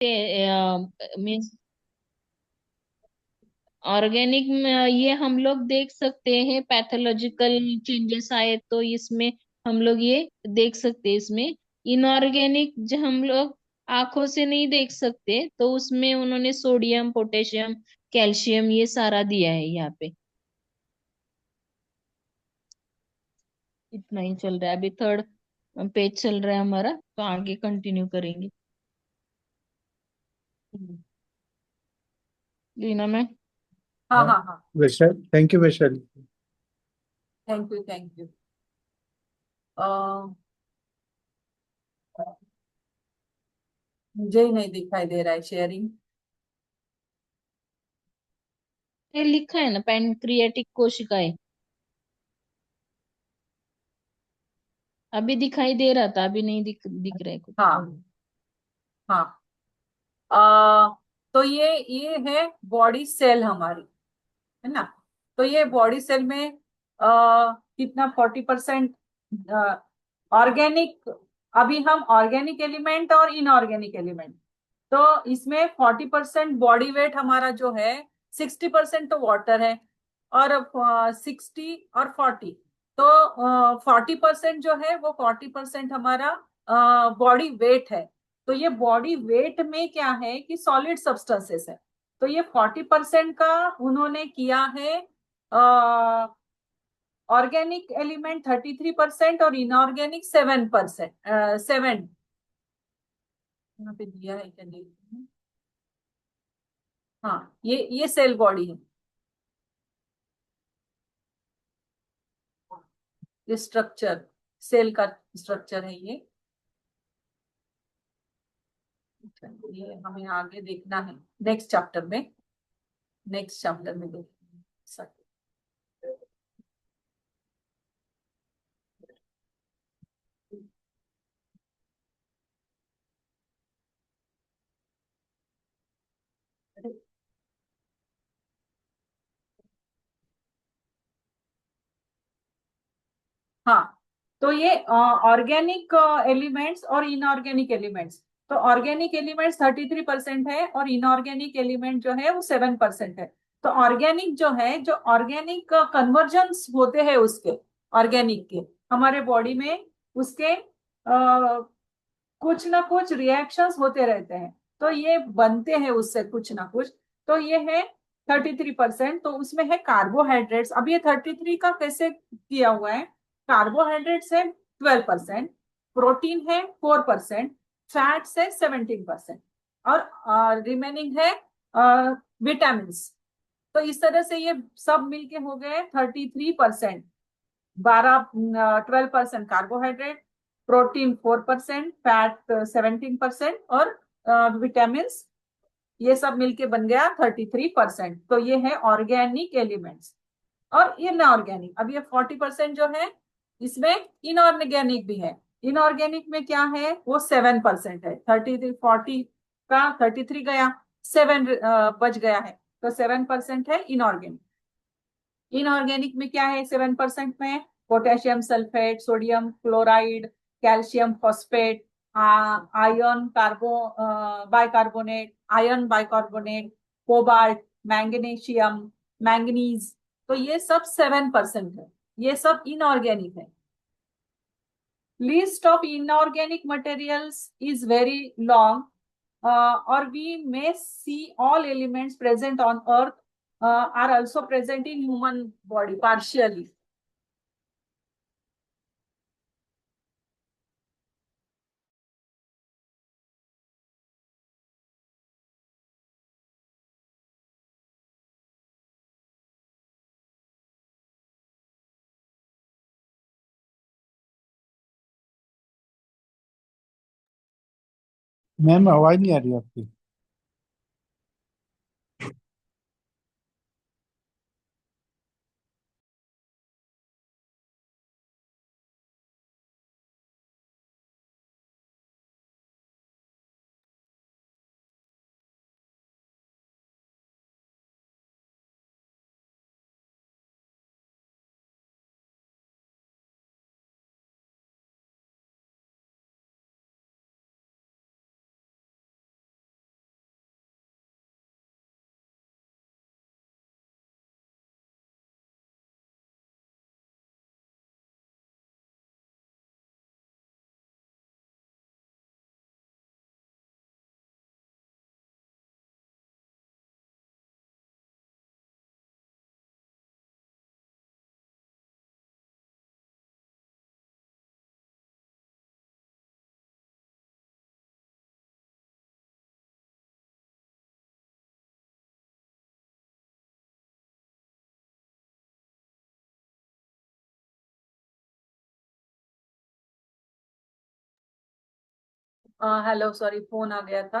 Means organic में ये हम लोग देख सकते हैं, पैथोलॉजिकल चेंजेस आए तो इसमें हम लोग ये देख सकते हैं। इसमें इनऑर्गेनिक जो हम लोग आंखों से नहीं देख सकते, तो उसमें उन्होंने सोडियम, पोटेशियम, कैल्शियम ये सारा दिया है यहाँ पे। इतना ही चल रहा है अभी, थर्ड पेज चल रहा है हमारा, तो आगे कंटिन्यू करेंगे। हम्म। लीना मैम। हाँ हाँ हाँ। Vaishali, thank you Vaishali. Thank you thank you. मुझे ही नहीं दिखाई दे रहा है शेयरिंग। ये लिखा है ना, पैनक्रियाटिक कोशिकाएं। अभी दिखाई दे रहा था, अभी नहीं दिख रहा है कुछ। हाँ हाँ। तो ये है बॉडी सेल हमारी, है ना। तो ये बॉडी सेल में कितना 40% ऑर्गेनिक। अभी हम ऑर्गेनिक एलिमेंट और इनऑर्गेनिक एलिमेंट, तो इसमें 40% बॉडी वेट हमारा जो है, 60% तो वाटर है, और 60 और 40, तो 40% जो है वो 40% हमारा बॉडी वेट है। तो ये बॉडी वेट में क्या है कि सॉलिड सब्सटेंसेस है। तो ये 40% का उन्होंने किया है ऑर्गेनिक एलिमेंट 33% और इनऑर्गेनिक 7%। 7 यहाँ पे दिया है क्या, देखते हैं। हाँ, ये सेल बॉडी है, ये स्ट्रक्चर सेल का स्ट्रक्चर है ये। ये हमें आगे देखना है नेक्स्ट चैप्टर में, नेक्स्ट चैप्टर में देखना है। हाँ, तो ये ऑर्गेनिक एलिमेंट्स और इनऑर्गेनिक एलिमेंट्स। तो ऑर्गेनिक एलिमेंट्स 33% है और इनऑर्गेनिक एलिमेंट जो है वो 7% है। तो ऑर्गेनिक जो है, जो ऑर्गेनिक कन्वर्जन्स होते हैं उसके, ऑर्गेनिक के हमारे बॉडी में, उसके कुछ ना कुछ रिएक्शंस होते रहते हैं, तो ये बनते हैं उससे कुछ ना कुछ। तो ये है 33%, तो उसमें है कार्बोहाइड्रेट्स। अब ये 33 का कैसे किया हुआ है, कार्बोहाइड्रेट्स है 12%, प्रोटीन है 4%, फैट्स है 17%, और रिमेनिंग है विटामिन। तो इस तरह से ये सब मिलके हो गए 33%। 12% कार्बोहाइड्रेट, प्रोटीन 4%, फैट 17%, और विटामिन, ये सब मिलके बन गया 33%। तो ये है ऑर्गेनिक एलिमेंट्स। और इनऑर्गेनिक, अब ये 40% जो है, इसमें इनऑर्गेनिक भी है। इनऑर्गेनिक में क्या है, वो 7% है। 33 40 का 33 गया, 7 बच गया है, तो 7% है इनऑर्गेनिक। इनऑर्गेनिक में क्या है 7% में, potassium sulphate, sodium chloride, calcium phosphate, iron carbo bicarbonate, iron bicarbonate, cobalt, magnesium, manganese. तो ये सब 7% है, ये सब इनऑर्गेनिक है। List of inorganic materials is very long, or we may see all elements present on earth are also present in human body partially. Ma'am आवाज नहीं आ रही आपकी। हेलो, सॉरी फोन आ गया था।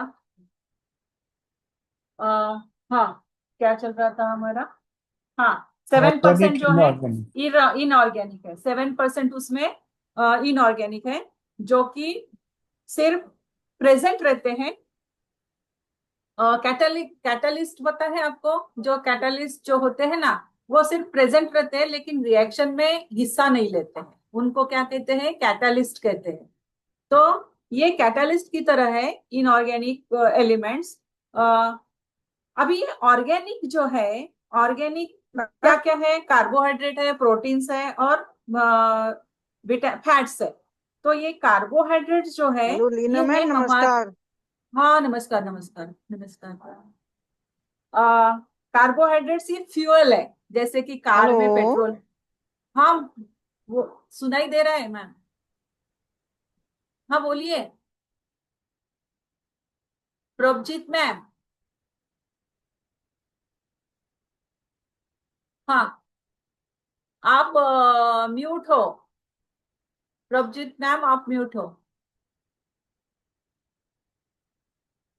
हाँ, क्या चल रहा था हमारा? हाँ, 7% ऑर्गेनिक जो है इनऑर्गेनिक। इनऑर्गेनिक है, 7% उसमें इनऑर्गेनिक है, जो कि सिर्फ प्रेजेंट रहते हैं। कैटलिस्ट पता है आपको? जो कैटलिस्ट जो होते हैं ना, वो सिर्फ प्रेजेंट रहते हैं लेकिन रिएक्शन में हिस्सा नहीं लेते हैं। उनको क्या कहते हैं? कैटलिस्ट कहते हैं। तो ये कैटलिस्ट की तरह है इनऑर्गेनिक एलिमेंट्स। अभी ये ऑर्गेनिक जो है, ऑर्गेनिक क्या क्या है? कार्बोहाइड्रेट है, प्रोटीन्स है, और फैट्स है। तो ये कार्बोहाइड्रेट जो है, हेलो लीना ये है मैम, हमारे। नमस्कार। हाँ, नमस्कार नमस्कार नमस्कार। कार्बोहाइड्रेट्स ये फ्यूल है, जैसे कि कार हेलो। में पेट्रोल। हाँ, वो सुनाई दे रहा है मैम? हाँ, बोलिए प्रभजीत मैम। हाँ, आप म्यूट हो। प्रभजीत मैम, आप म्यूट हो।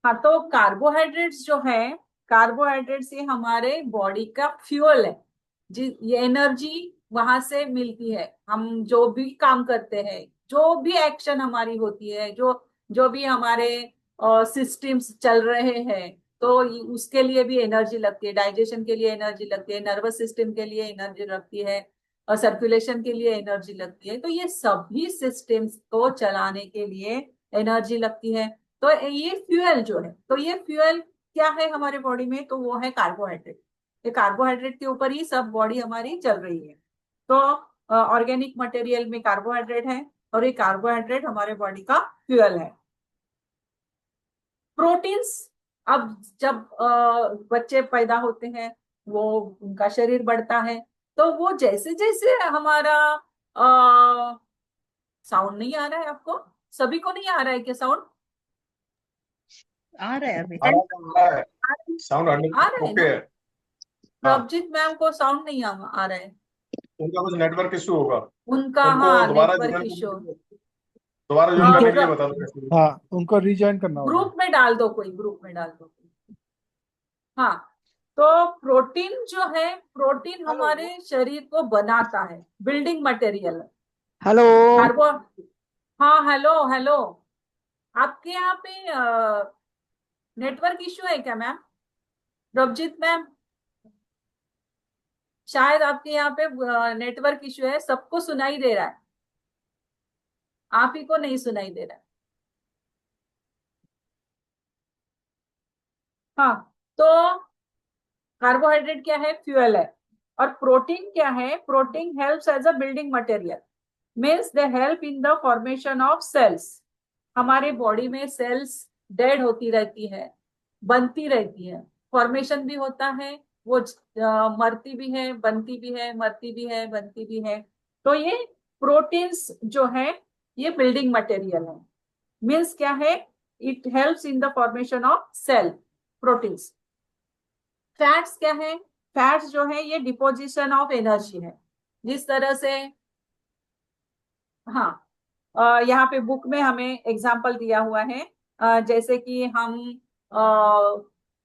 हाँ, तो कार्बोहाइड्रेट्स जो है, कार्बोहाइड्रेट्स ये हमारे बॉडी का फ्यूल है। जी, ये एनर्जी वहां से मिलती है। हम जो भी काम करते हैं, जो भी एक्शन हमारी होती है, जो जो भी हमारे सिस्टम्स चल रहे हैं, तो उसके लिए भी एनर्जी लगती है। डाइजेशन के लिए एनर्जी लगती है, नर्वस सिस्टम के लिए एनर्जी लगती है, और सर्कुलेशन के लिए एनर्जी लगती है। तो ये सभी सिस्टम्स को चलाने के लिए एनर्जी लगती है। तो ये फ्यूल जो है, तो ये फ्यूल क्या है हमारे बॉडी में? तो वो है कार्बोहाइड्रेट। ये कार्बोहाइड्रेट के ऊपर ही सब बॉडी हमारी चल रही है। तो ऑर्गेनिक मटेरियल में कार्बोहाइड्रेट है, और ये कार्बोहाइड्रेट हमारे बॉडी का फ्यूल है। प्रोटीन्स, अब जब बच्चे पैदा होते हैं, वो उनका शरीर बढ़ता है, तो वो जैसे जैसे हमारा साउंड नहीं आ रहा है आपको? सभी को नहीं आ रहा है क्या साउंड? आ रहा है अभी। आ रहा है। साउंड आ रहा है ओके ना? है। हाँ, प्रभजीत मैम को साउंड नहीं आ रहा है। उनका कुछ नेटवर्क इशू होगा। उनका, उनको हाँ, दोबारा नेटवर्क ज्वाइन इशू। करने दोबारा ज्वाइन करने के लिए बता दो कैसे। हाँ, उनको रीजॉइन करना होगा। ग्रुप में डाल दो, कोई ग्रुप में डाल दो। हाँ, तो प्रोटीन जो है, प्रोटीन हमारे शरीर को बनाता है, बिल्डिंग मटेरियल। हेलो। कार्बो हाँ, हेलो हेलो। आपके यहाँ पे नेटवर्क इश्यू है क्या मैम? प्रभजीत मैम, शायद आपके यहाँ पे नेटवर्क इश्यू है। सबको सुनाई दे रहा है, आप ही को नहीं सुनाई दे रहा है। हाँ, तो कार्बोहाइड्रेट क्या है? फ्यूल है। और प्रोटीन क्या है? Protein helps as a building material, means they help in the formation of cells. हमारे बॉडी में सेल्स डेड होती रहती है, बनती रहती है, फॉर्मेशन भी होता है, वो मरती भी है, बनती भी है, मरती भी है, बनती भी है। तो ये प्रोटीन्स जो है, ये बिल्डिंग मटेरियल है। मीन्स क्या है? It helps in the formation of cell, proteins. Fats क्या है? फैट्स जो है, ये डिपोजिशन ऑफ एनर्जी है। जिस तरह से, हाँ, यहाँ पे बुक में हमें एग्जाम्पल दिया हुआ है। जैसे कि हम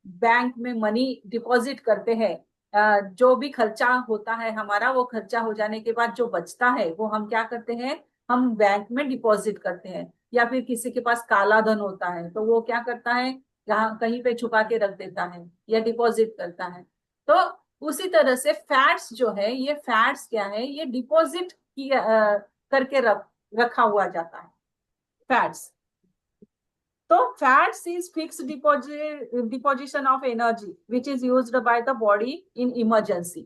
बैंक में मनी डिपॉजिट करते हैं, जो भी खर्चा होता है हमारा, वो खर्चा हो जाने के बाद जो बचता है, वो हम क्या करते हैं? हम बैंक में डिपॉजिट करते हैं। या फिर किसी के पास काला धन होता है, तो वो क्या करता है? जहाँ कहीं पे छुपा के रख देता है या डिपॉजिट करता है। तो उसी तरह से फैट्स जो है, ये फैट्स क्या है? ये डिपॉजिट किया करके रखा हुआ जाता है, फैट्स। तो fats is fix deposition of energy which is used by the body in emergency.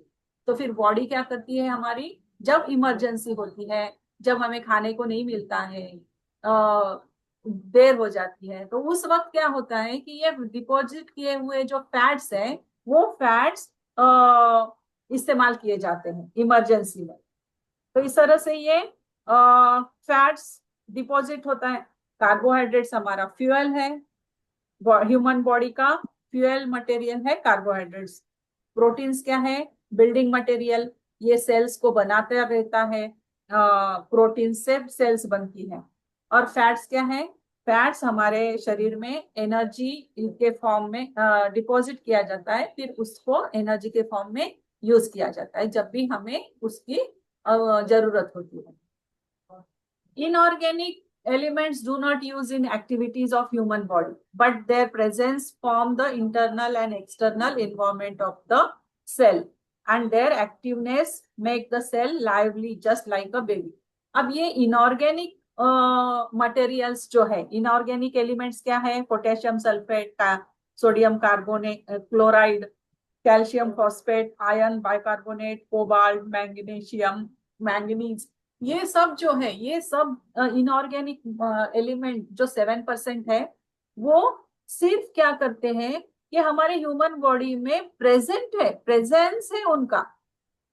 तो फिर बॉडी क्या करती है हमारी? जब इमरजेंसी होती है, जब हमें खाने को नहीं मिलता है, देर हो जाती है, तो उस वक्त क्या होता है कि ये डिपॉजिट किए हुए जो फैट्स हैं, वो फैट्स इस्तेमाल किए जाते हैं इमरजेंसी में। तो इस तरह से ये फैट्स डिपॉजिट होता है। कार्बोहाइड्रेट्स हमारा फ्यूल है, ह्यूमन बॉडी का फ्यूल मटेरियल है कार्बोहाइड्रेट्स। प्रोटीन्स क्या है? बिल्डिंग मटेरियल, ये सेल्स को बनाता रहता है, प्रोटीन से सेल्स बनती है। और फैट्स क्या है? फैट्स हमारे शरीर में एनर्जी के फॉर्म में डिपॉजिट किया जाता है, फिर उसको एनर्जी के फॉर्म में यूज किया जाता है जब भी हमें उसकी जरूरत होती है। Inorganic elements do not use in activities of human body, but their presence form the internal and external environment of the cell, and their activeness make the cell lively just like a baby. अब ये inorganic materials जो है, inorganic elements क्या है? Potassium sulphate, sodium carbonate, chloride, calcium phosphate, iron bicarbonate, cobalt, magnesium, manganese, ये सब जो है, ये सब इनऑर्गेनिक एलिमेंट जो 7% है, वो सिर्फ क्या करते हैं कि हमारे ह्यूमन बॉडी में प्रेजेंट है, प्रेजेंस है उनका,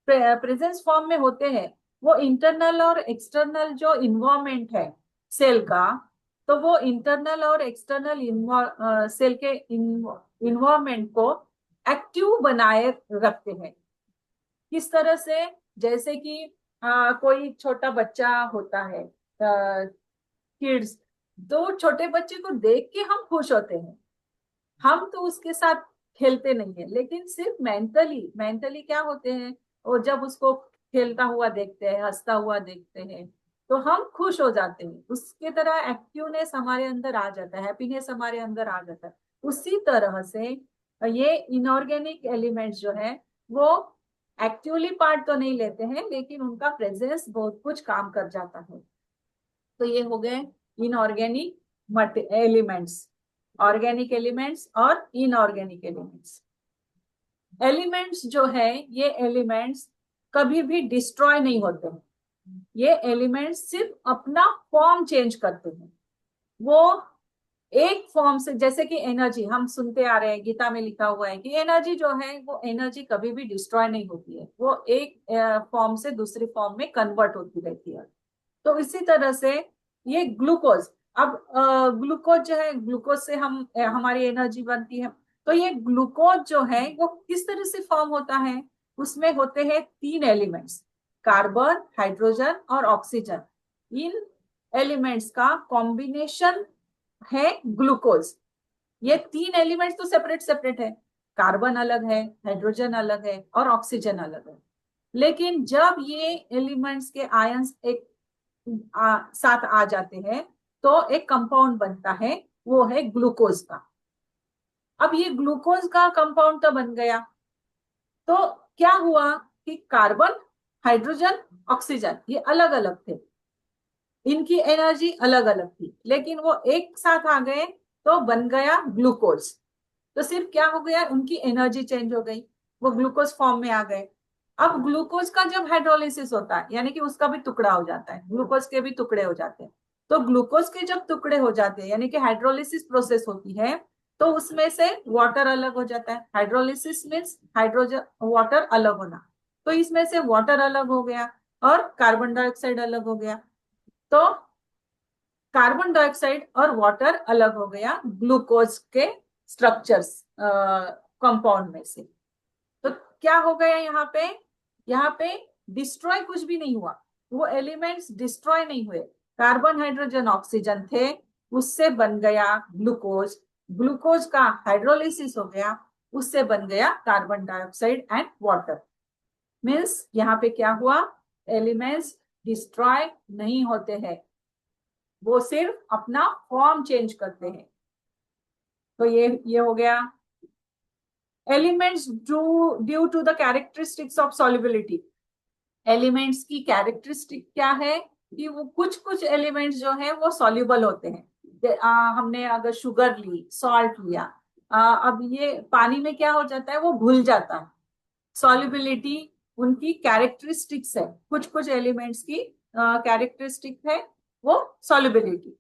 प्रेजेंस फॉर्म में होते हैं। वो इंटरनल और एक्सटर्नल जो इन्वायरमेंट है सेल का, तो वो इंटरनल और एक्सटर्नल सेल के इन्वायरमेंट को एक्टिव बनाए रखते हैं। किस तरह से? जैसे कि कोई छोटा बच्चा होता है, किड्स, तो छोटे बच्चे को देख के हम खुश होते हैं, हम तो उसके साथ खेलते नहीं है, लेकिन सिर्फ मेंटली क्या होते हैं, और जब उसको खेलता हुआ देखते हैं, हंसता हुआ देखते हैं, तो हम खुश हो जाते हैं। उसके तरह एक्टिवनेस हमारे अंदर आ जाता है, हैप्पीनेस हमारे अंदर आ जाता है। उसी तरह से ये इनऑर्गेनिक एलिमेंट्स जो है वो एक्टिवली पार्ट तो नहीं लेते हैं, लेकिन उनका प्रेजेंस बहुत कुछ काम कर जाता है। तो ये हो गए इनऑर्गेनिक एलिमेंट्स, ऑर्गेनिक एलिमेंट्स और इनऑर्गेनिक एलिमेंट्स। एलिमेंट्स जो है, ये एलिमेंट्स कभी भी डिस्ट्रॉय नहीं होते हैं, ये एलिमेंट्स सिर्फ अपना फॉर्म चेंज करते हैं। वो एक फॉर्म से, जैसे कि एनर्जी हम सुनते आ रहे हैं, गीता में लिखा हुआ है कि एनर्जी जो है वो एनर्जी कभी भी डिस्ट्रॉय नहीं होती है, वो एक फॉर्म से दूसरी फॉर्म में कन्वर्ट होती रहती है। तो इसी तरह से ये ग्लूकोज, अब ग्लूकोज जो है, ग्लूकोज से हम हमारी एनर्जी बनती है। तो ये ग्लूकोज जो है वो किस तरह से फॉर्म होता है? उसमें होते हैं 3 एलिमेंट्स, कार्बन, हाइड्रोजन और ऑक्सीजन। इन एलिमेंट्स का कॉम्बिनेशन है ग्लूकोज। ये 3 एलिमेंट्स तो सेपरेट सेपरेट है, कार्बन अलग है, हाइड्रोजन अलग है और ऑक्सीजन अलग है, लेकिन जब ये एलिमेंट्स के आयंस एक साथ आ जाते हैं तो एक कंपाउंड बनता है, वो है ग्लूकोज का। अब ये ग्लूकोज का कंपाउंड तो बन गया, तो क्या हुआ कि कार्बन, हाइड्रोजन, ऑक्सीजन ये अलग अलग थे, इनकी एनर्जी अलग अलग थी, लेकिन वो एक साथ आ गए तो बन गया ग्लूकोज। तो सिर्फ क्या हो गया, उनकी एनर्जी चेंज हो गई, वो ग्लूकोज फॉर्म में आ गए। अब ग्लूकोज का जब हाइड्रोलिसिस होता है, यानी कि उसका भी टुकड़ा हो जाता है, ग्लूकोज के भी टुकड़े हो जाते हैं, तो ग्लूकोज के जब टुकड़े हो जाते हैं, यानी कि हाइड्रोलिसिस प्रोसेस होती है, तो उसमें से वाटर अलग हो जाता है। हाइड्रोलिसिस मीन्स हाइड्रोजन वाटर अलग होना, तो इसमें से वाटर अलग हो गया और कार्बन डाइऑक्साइड अलग हो गया। तो कार्बन डाइऑक्साइड और वाटर अलग हो गया ग्लूकोज के स्ट्रक्चर्स कंपाउंड में से। तो क्या हो गया यहाँ पे डिस्ट्रॉय कुछ भी नहीं हुआ, वो एलिमेंट्स डिस्ट्रॉय नहीं हुए। कार्बन, हाइड्रोजन, ऑक्सीजन थे, उससे बन गया ग्लूकोज, ग्लूकोज का हाइड्रोलिसिस हो गया, उससे बन गया carbon dioxide and water. Means यहाँ पे क्या हुआ, एलिमेंट्स डिस्ट्रॉय नहीं होते हैं, वो सिर्फ अपना फॉर्म चेंज करते हैं। तो ये हो गया elements due to the characteristics of solubility. Elements की कैरेक्टरिस्टिक क्या है कि वो कुछ एलिमेंट्स जो है वो सॉल्युबल होते हैं। हमने अगर शुगर ली, सॉल्ट लिया, अब ये पानी में क्या हो जाता है, वो घुल जाता है। सॉल्युबिलिटी उनकी कैरेक्टरिस्टिक्स है, कुछ एलिमेंट्स की कैरेक्टरिस्टिक है वो solubility.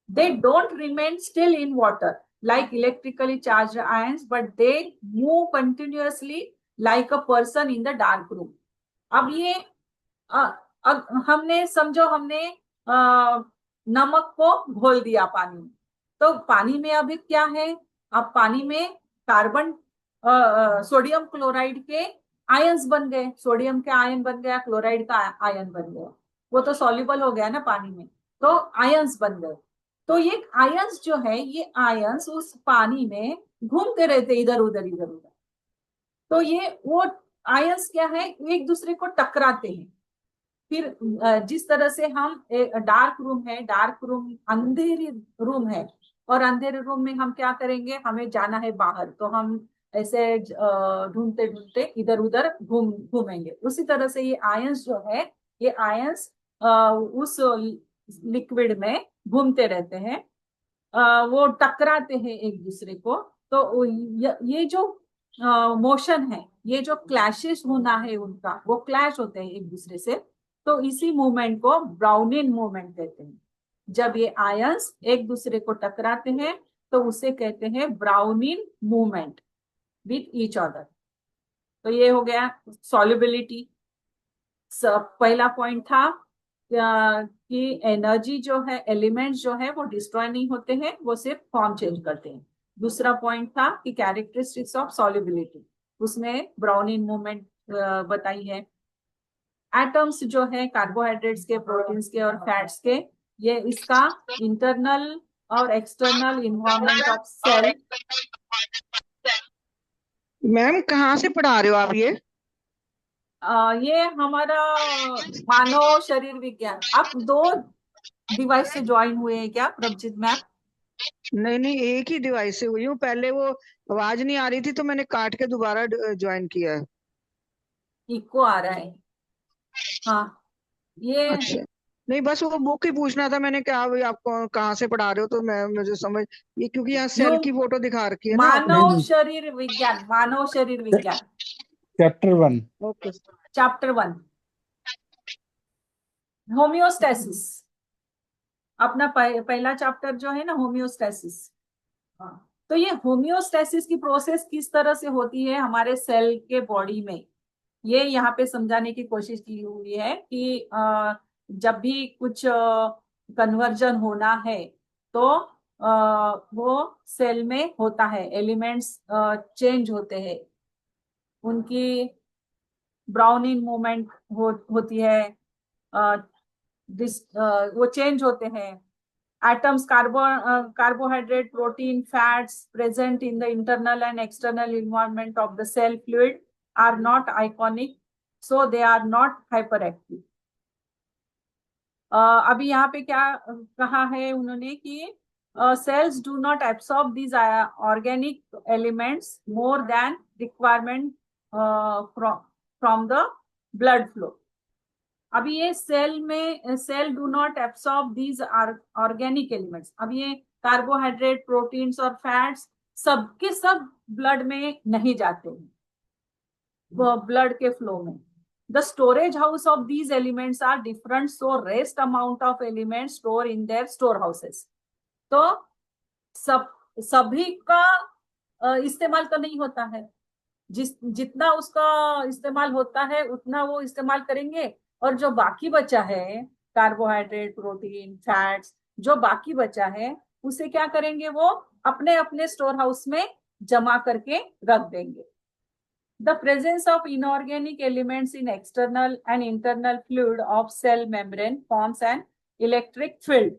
They don't remain still in water like electrically charged ions, but they move continuously like a person in the dark room. अब ये हमने समझो, हमने नमक को घोल दिया पानी में, तो पानी में अभी क्या है, अब पानी में कार्बन, सोडियम क्लोराइड के आयंस बन गए, सोडियम के आयन बन गया, क्लोराइड का आयन बन गया, वो तो सॉल्युबल हो गया ना पानी में, तो आयंस बन गए। तो ये आयंस जो है, ये आयंस उस पानी में घूमते रहते इधर उधर इधर उधर। तो ये वो आयंस क्या है, एक दूसरे को टकराते हैं। फिर जिस तरह से हम डार्क रूम है, डार्क रूम अंधेरी रूम है, और अंधेरे रूम में हम क्या करेंगे, हमें जाना है बाहर, तो हम ऐसे ढूंढते ढूंढते इधर उधर घूमेंगे। उसी तरह से ये आयंस जो है, ये आयंस उस लिक्विड में घूमते रहते हैं, वो टकराते हैं एक दूसरे को। तो ये जो मोशन है, ये जो क्लैशेस होना है उनका, वो क्लैश होते हैं एक दूसरे से। तो इसी मूवमेंट को ब्राउनिन मूवमेंट कहते हैं। जब ये आयंस एक दूसरे को टकराते हैं तो उसे कहते हैं ब्राउनिन मूवमेंट विथ ईच अदर। तो ये हो गया सॉल्युबिलिटी। पहला पॉइंट था कि एनर्जी जो है, एलिमेंट्स जो है वो डिस्ट्रॉय नहीं होते हैं, वो सिर्फ फॉर्म चेंज करते हैं। दूसरा पॉइंट था कि कैरेक्टरिस्टिक्स ऑफ सॉल्युबिलिटी, उसमें ब्राउनिन मूवमेंट बताई है। एटम्स जो है कार्बोहाइड्रेट्स के, प्रोटीन्स के और फैट्स के, ये इसका इंटरनल और external environment of cell. Ma'am कहाँ से पढ़ा रहे हो आप ये? ये हमारा मानव शरीर विज्ञान। आप 2 डिवाइस से ज्वाइन हुए हैं क्या प्रभजीत मैम? नहीं नहीं, एक ही डिवाइस से हुई हूँ। पहले वो आवाज नहीं आ रही थी तो मैंने काट के दोबारा ज्वाइन किया है। इको आ रहा है। हाँ, ये अच्छा, नहीं बस वो बुक ही पूछना था मैंने, क्या भाई आपको कहाँ से पढ़ा रहे हो, तो मैं मुझे समझ ये, क्योंकि यहाँ यू सेल की फोटो दिखा रखी है ना आपने। मानव शरीर विज्ञान, मानव शरीर विज्ञान चैप्टर 1। ओके। Chapter 1 homeostasis. अपना पहला चैप्टर जो है ना, होम्योस्टैसिस। हाँ, तो ये होम्योस्टैसिस की प्रोसेस किस तरह से होती है हमारे सेल के बॉडी में, ये यहाँ पे समझाने की कोशिश की हुई है कि जब भी कुछ कन्वर्जन होना है तो वो सेल में होता है, एलिमेंट्स चेंज होते हैं, उनकी ब्राउनिंग मूवमेंट होती है, वो चेंज होते हैं। atoms, carbohydrate, protein, fats present in the internal and external environment of the cell fluid are not ionic, so they are not hyperactive. अभी यहाँ पे क्या कहा है उन्होंने कि cells do not absorb these organic elements more than requirement from the blood flow. अभी ये सेल में, cell do not absorb these organic elements. अब ये कार्बोहाइड्रेट, प्रोटीन्स और फैट्स सबके सब ब्लड में नहीं जाते हैं, ब्लड के फ्लो में। The storage house of these elements are different, so rest amount of elements store in their store houses. तो सभी का इस्तेमाल तो नहीं होता है, जितना उसका इस्तेमाल होता है उतना वो इस्तेमाल करेंगे, और जो बाकी बचा है कार्बोहाइड्रेट, प्रोटीन, फैट्स, जो बाकी बचा है उसे क्या करेंगे, वो अपने अपने स्टोर हाउस में जमा करके रख देंगे। The presence of inorganic elements in external and internal fluid of cell membrane forms an electric field,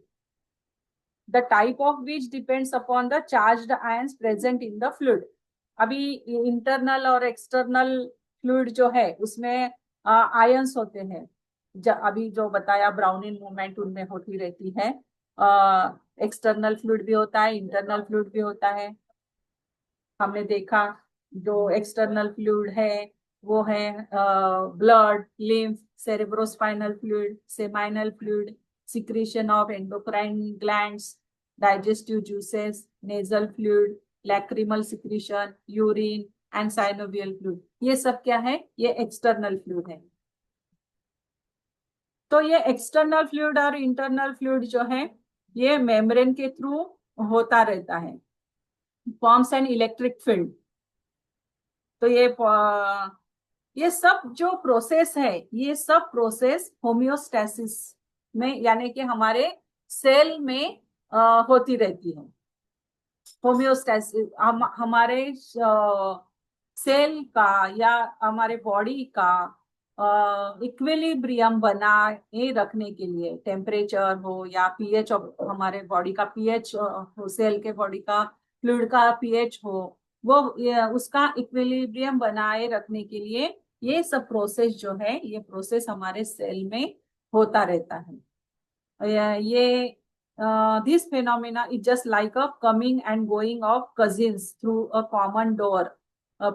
the type of which depends upon the charged ions present in the fluid. अभी internal और external fluid जो है उसमें ions होते हैं, अभी जो बताया ब्राउनिन मूवमेंट उनमें होती रहती है। एक्सटर्नल फ्लूइड भी होता है, इंटरनल फ्लूइड भी होता है। हमने देखा जो एक्सटर्नल फ्लूइड है वो है blood, lymph, cerebrospinal fluid, seminal fluid, secretion of endocrine glands, digestive juices, nasal fluid, lacrimal secretion, urine and synovial fluid. ये सब क्या है, ये एक्सटर्नल फ्लूइड है। तो ये एक्सटर्नल फ्लूइड और इंटरनल फ्लूइड जो है ये मेम्ब्रेन के थ्रू होता रहता है, फॉर्म्स एन इलेक्ट्रिक फील्ड। तो ये सब जो प्रोसेस है, ये सब प्रोसेस होम्योस्टैसिस में, यानी कि हमारे सेल में होती रहती है। होम्योस्टैसिस हमारे सेल का या हमारे बॉडी का इक्विलिब्रियम बनाए रखने के लिए, टेम्परेचर हो या पीएच ऑफ हमारे बॉडी का पीएच हो, सेल के बॉडी का फ्लूइड का पीएच हो, वो उसका इक्विलिब्रियम बनाए रखने के लिए ये सब प्रोसेस जो है, ये प्रोसेस हमारे सेल में होता रहता है। ये this phenomena is just like a coming and going of cousins through a common door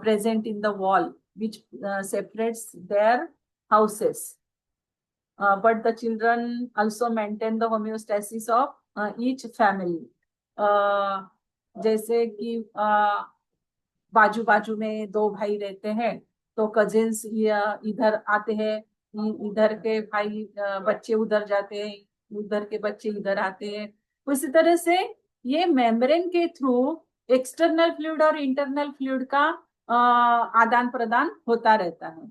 present in the wall which separates their houses. But the children also maintain the homeostasis of each family. जैसे कि बाजू बाजू में दो भाई रहते हैं तो कजिन्स इधर आते हैं, इधर के भाई बच्चे उधर जाते हैं, उधर के बच्चे इधर आते हैं। उसी तरह से ये मेम्ब्रेन के थ्रू एक्सटर्नल फ्लूइड और इंटरनल फ्लूइड का आदान प्रदान होता रहता है।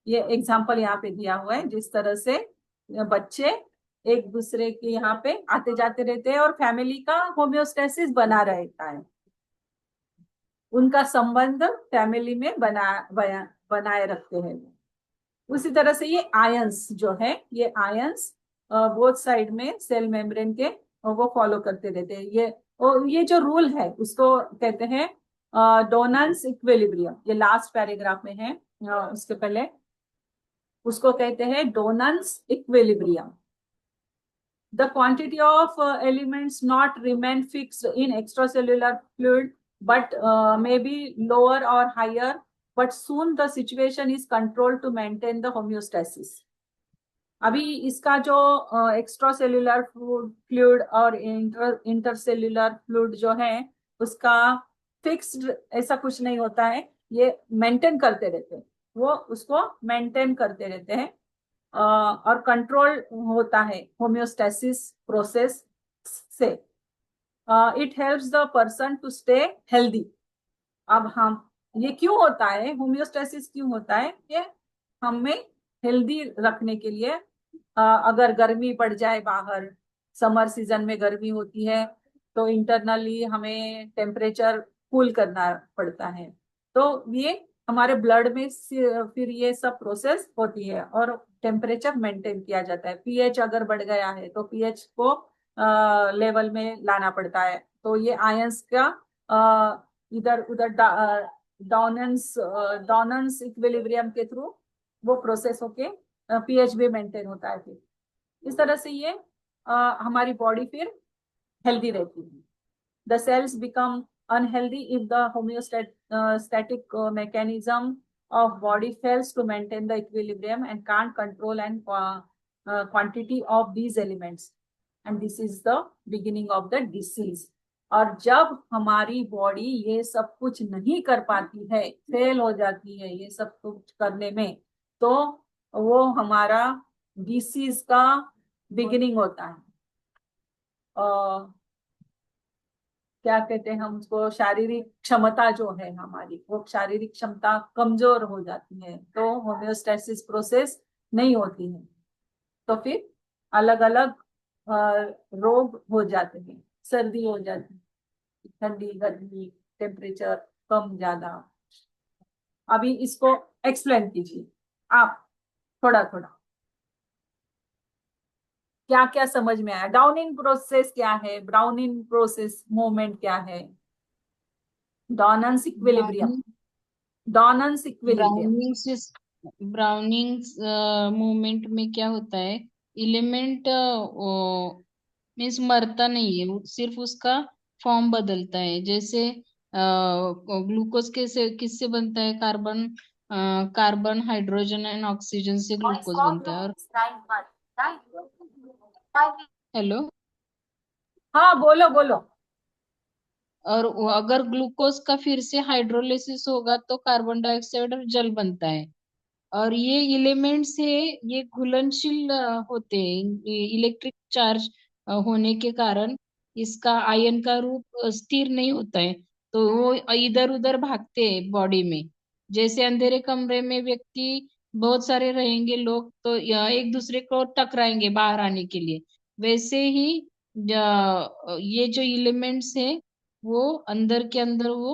ये एग्जाम्पल यहाँ पे दिया हुआ है, जिस तरह से बच्चे एक दूसरे के यहाँ पे आते जाते रहते हैं और फैमिली का होम्योस्टेसिस बना रहता है, उनका संबंध फैमिली में बनाए रखते हैं। उसी तरह से ये आयंस जो है, ये आयंस बोथ साइड में सेल मेम्ब्रेन के वो फॉलो करते रहते हैं। ये जो रूल है उसको कहते हैं डोनांस इक्विलिब्रियम। ये लास्ट पैराग्राफ में है, उसके पहले उसको कहते हैं डोनांस equilibrium. The quantity of elements not remain fixed in extracellular fluid but may be lower or higher, but soon the situation is controlled to maintain the homeostasis. अभी इसका जो एक्स्ट्रासेल्युलर फ्लूइड और इंटरसेल्युलर फ्लूइड जो है उसका fixed ऐसा कुछ नहीं होता है, ये मेंटेन करते रहते हैं, वो उसको मेंटेन करते रहते हैं और कंट्रोल होता है होम्योस्टेसिस प्रोसेस से। It helps the person to stay healthy. अब हम ये क्यों होता है, होम्योस्टेसिस क्यों होता है, ये हमें हेल्दी रखने के लिए। अगर गर्मी पड़ जाए बाहर, समर सीजन में गर्मी होती है तो इंटरनली हमें टेम्परेचर कूल करना पड़ता है, तो ये हमारे ब्लड में फिर ये सब प्रोसेस होती है और टेम्परेचर मेंटेन किया जाता है। पीएच अगर बढ़ गया है तो पीएच को लेवल में लाना पड़ता है, तो ये आयंस का इधर उधर डोनेंस इक्विलिब्रियम के थ्रू वो प्रोसेस होके पीएच भी मेंटेन होता है। फिर इस तरह से ये हमारी बॉडी फिर हेल्दी रहती है। The sales become unhealthy if the homeostatic mechanism of body fails to maintain the equilibrium and can't control and quantity of these elements, and this is the beginning of the disease. और जब हमारी body ये सब कुछ नहीं कर पाती है, फेल हो जाती है ये सब कुछ करने में, तो वो हमारा डिसीज का बिगिनिंग होता है। क्या कहते हैं हम उसको, शारीरिक क्षमता जो है हमारी, वो शारीरिक क्षमता कमजोर हो जाती है, तो होम्योस्टेसिस प्रोसेस नहीं होती है, तो फिर अलग अलग रोग हो जाते हैं, सर्दी हो जाती है, ठंडी गर्मी, टेम्परेचर कम ज्यादा। अभी इसको एक्सप्लेन कीजिए आप थोड़ा थोड़ा, क्या क्या समझ में आया। डाउनिंग प्रोसेस क्या है, ब्राउनिंग प्रोसेस मूवमेंट क्या है, डोनांस इक्विलिब्रियम, डोनांस इक्विलिब्रियम। ब्राउनिंग मूवमेंट में क्या होता है, एलिमेंट मीन्स मरता नहीं है, सिर्फ उसका फॉर्म बदलता है। जैसे ग्लूकोज किससे बनता है, कार्बन हाइड्रोजन एंड ऑक्सीजन से ग्लूकोज बनता है। और हेलो, हाँ बोलो बोलो। और अगर ग्लूकोज का फिर से हाइड्रोलिसिस होगा तो कार्बन डाइऑक्साइड और जल बनता है। और ये एलिमेंट्स है, ये घुलनशील होते हैं, इलेक्ट्रिक चार्ज होने के कारण इसका आयन का रूप स्थिर नहीं होता है, तो वो इधर उधर भागते हैं बॉडी में। जैसे अंधेरे कमरे में व्यक्ति बहुत सारे रहेंगे लोग, तो एक दूसरे को टकराएंगे बाहर आने के लिए, वैसे ही ये जो एलिमेंट्स है वो अंदर के अंदर वो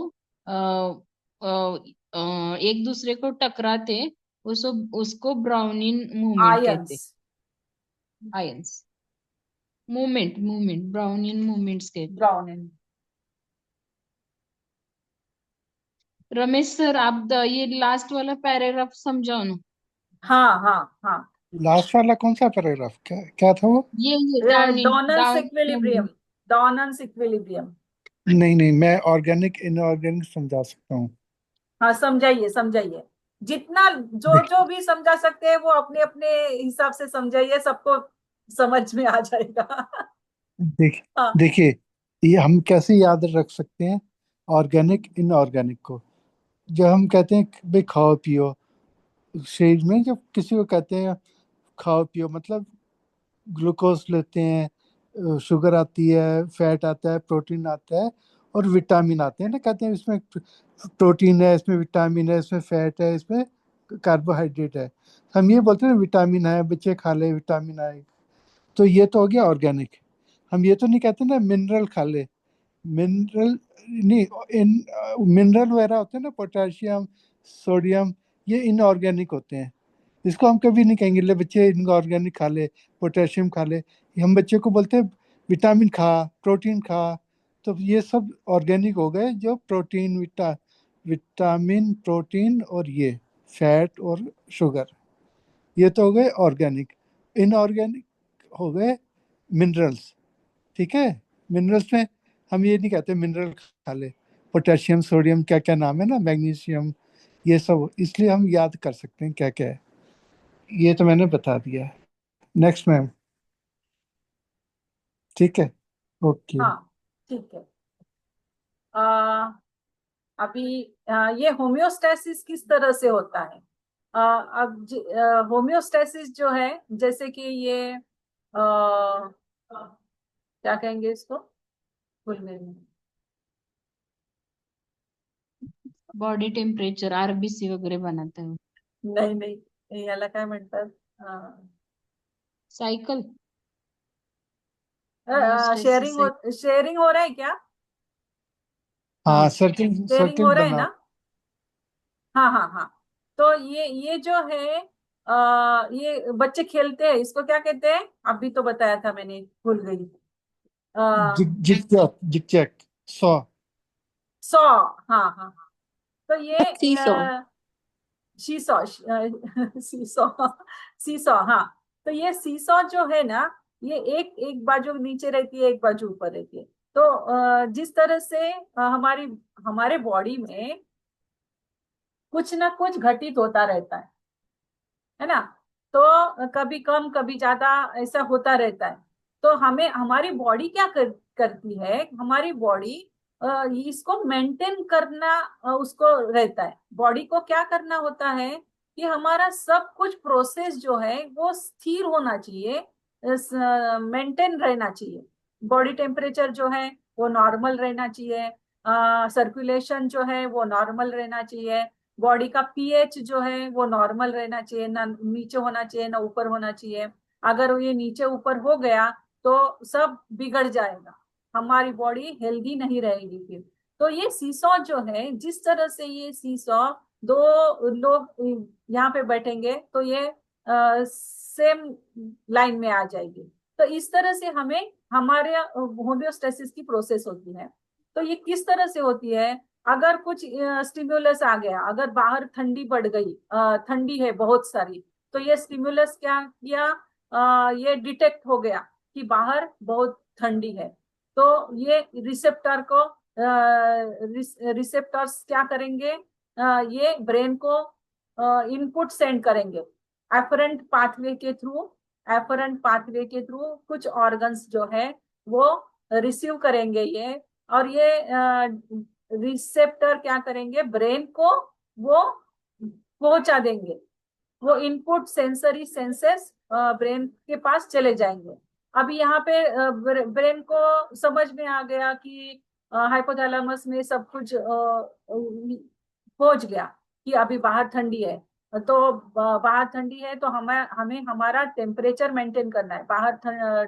एक दूसरे को टकराते, उसको ब्राउनिन मूवमेंट कहते आयंस। हैं। आयंस मूवमेंट ब्राउनिन मूवमेंट्स कहते ब्राउनिन। हैं। रमेश सर, आप ये लास्ट वाला पैराग्राफ समझाओ ना। हाँ हाँ हाँ। लास्ट वाला कौन सा पैराग्राफ, क्या क्या था वो? ये डाउनिन डोनल्स इक्विलिब्रियम। डाउन डोनल्स इक्विलिब्रियम। नहीं नहीं, मैं ऑर्गेनिक इनऑर्गेनिक समझा सकता हूँ। हाँ, समझाइए समझाइए। जितना जो देख जो भी समझा सकते हैं वो अपने अपने हिसाब से समझाइए, सबको समझ में आ जाएगा। देख हाँ देखिए, ये हम कैसे याद रख सकते हैं ऑर्गेनिक इनऑर्गेनिक को? जब हम कहते हैं कि भाई खाओ पियो, शरीर में जब किसी को कहते हैं खाओ पियो, मतलब ग्लूकोज लेते हैं, शुगर आती है, फैट आता है, प्रोटीन आता है और विटामिन आते हैं ना, कहते हैं इसमें प्रोटीन है, इसमें विटामिन है, इसमें फैट है, इसमें कार्बोहाइड्रेट है। हम ये बोलते हैं विटामिन है, बच्चे खा ले विटामिन आए। तो ये तो हो गया ऑर्गेनिक। हम ये तो नहीं कहते ना मिनरल खा ले। मिनरल नहीं, इन मिनरल वगैरह होते हैं ना, पोटेशियम, सोडियम, ये इनऑर्गेनिक होते हैं। इसको हम कभी नहीं कहेंगे ले बच्चे इनका ऑर्गेनिक खा ले, पोटेशियम खा ले। हम बच्चे को बोलते हैं विटामिन खा, प्रोटीन खा। तो ये सब ऑर्गेनिक हो गए, जो प्रोटीन विटामिन प्रोटीन और ये फैट और शुगर, ये तो हो गए ऑर्गेनिक। इनऑर्गेनिक हो गए मिनरल्स। ठीक है, मिनरल्स में हम ये नहीं कहते मिनरल खा ले, पोटेशियम सोडियम क्या क्या नाम है ना, मैग्नीशियम, ये सब, इसलिए हम याद कर सकते हैं क्या क्या है। ये तो मैंने बता दिया। Next ma'am. ठीक है, ओके। हाँ ठीक है। अभी ये होम्योस्टेसिस किस तरह से होता है? अब होम्योस्टेसिस जो है, जैसे कि ये क्या कहेंगे इसको, भूल गई मैं। बॉडी टेम्परेचर आरबीसी वगैरह बनाते हैं। नाही नाही, याला काय म्हणतात? Cycle sharing homeostasis. हो शेयरिंग हो रहा है क्या? हाँ, हाँ, सर्किल शेयरिंग सर्किल हो रहा है बना। ना? हाँ हाँ हाँ। तो ये जो है, ये बच्चे खेलते हैं, इसको क्या कहते हैं? अभी तो बताया था मैंने, भूल गई। Jig jig jack, jig jack, सौ। सॉ। हाँ हाँ हाँ। तो ये सीसो। सीसॉ। सीसॉ। सीसॉ, हाँ। तो ये सीसॉ जो है ना, ये एक एक बाजू नीचे रहती है, एक बाजू ऊपर रहती है। तो जिस तरह से हमारे बॉडी में कुछ ना कुछ घटित होता रहता है ना? तो कभी कम कभी ज्यादा ऐसा होता रहता है। तो हमें हमारी बॉडी क्या करती है, हमारी बॉडी इसको मेंटेन करना, उसको रहता है। बॉडी को क्या करना होता है कि हमारा सब कुछ प्रोसेस जो है वो स्थिर होना चाहिए, मेंटेन रहना चाहिए। बॉडी टेम्परेचर जो है वो नॉर्मल रहना चाहिए, सर्कुलेशन जो है वो नॉर्मल रहना चाहिए, बॉडी का पीएच जो है वो नॉर्मल रहना चाहिए, ना नीचे होना चाहिए ना ऊपर होना चाहिए। अगर ये नीचे ऊपर हो गया तो सब बिगड़ जाएगा, हमारी बॉडी हेल्दी नहीं रहेगी फिर। तो ये सीसॉ जो है, जिस तरह से ये सीसॉ, दो लोग यहाँ पे बैठेंगे तो ये सेम लाइन में आ जाएगी। तो इस तरह से हमें हमारे होम्योस्टेसिस की प्रोसेस होती है। तो ये किस तरह से होती है? अगर कुछ स्टिम्युलस आ गया, अगर बाहर ठंडी बढ़ गई, ठंडी है बहुत सारी, तो ये स्टिम्युलस क्या किया, ये डिटेक्ट हो गया कि बाहर बहुत ठंडी है। तो ये रिसेप्टर को रिसेप्टर्स क्या करेंगे, ये ब्रेन को इनपुट सेंड करेंगे एफरेंट पाथवे के थ्रू। एफरेंट पाथवे के थ्रू कुछ ऑर्गन्स जो है वो रिसीव करेंगे ये, और ये रिसेप्टर क्या करेंगे, ब्रेन को वो पहुंचा देंगे। वो इनपुट सेंसरी सेंसेस ब्रेन के पास चले जाएंगे। अभी यहाँ पे ब्रेन को समझ में आ गया कि हाइपोथैलेमस में सब कुछ पहुंच गया कि अभी बाहर ठंडी है। तो बाहर ठंडी है तो हमें हमें हमारा टेम्परेचर मेंटेन करना है। बाहर